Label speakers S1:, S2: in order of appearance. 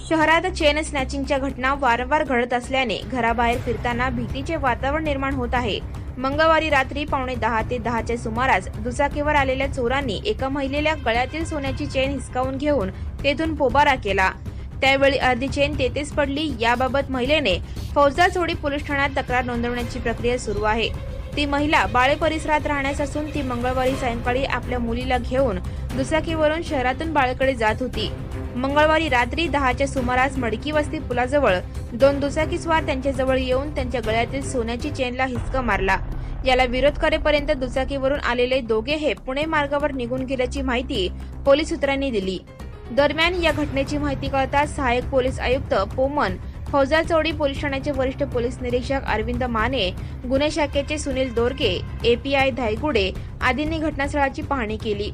S1: शहरात चेन स्नॅचिंगच्या घटना वारंवार घडत असल्याने घराबाहेर फिरताना भीतीचे वातावरण निर्माण होत आहे। मंगळवारी रात्री 9:15 ते 10च्या सुमारास दुचाकीवर आलेल्या चोरांनी एका महिलेला गळ्यातील सोन्याची चेन हिसकावून घेऊन तेथून पोबारा केला। त्यावेळी अर्धी चेन तेथेच पडली। याबाबत महिलेने फौजदार चोडी पोलीस ठाण्यात तक्रार नोंदवण्याची प्रक्रिया सुरू आहे। ती महिला बाळे परिसरात राहण्यास असून ती मंगळवारी सायंकाळी आपल्या मुलीला घेऊन दुचाकीवरून शहरातून बाळेकडे जात होती। मंगळवारी रात्री 10च्या सुमारास मडकी वस्ती पुलाजवळ 2 दुचाकीस्वार त्यांच्याजवळ येऊन त्यांच्या गळ्यातील सोन्याची चेनला हिसका मारला। याला विरोध करेपर्यंत दुचाकीवरून आलेले दोघे हे पुणे मार्गावर निघून गेल्याची माहिती पोलीस सूत्रांनी दिली। दरम्यान या घटनेची माहिती कळताच सहाय्यक पोलीस आयुक्त पोमन, फौजदार चौडी पोलीस ठाण्याचे वरिष्ठ पोलीस निरीक्षक अरविंद माने, गुन्हे शाखेचे सुनील दोरके, एपीआय धायगुडे आदींनी घटनास्थळाची पाहणी केली।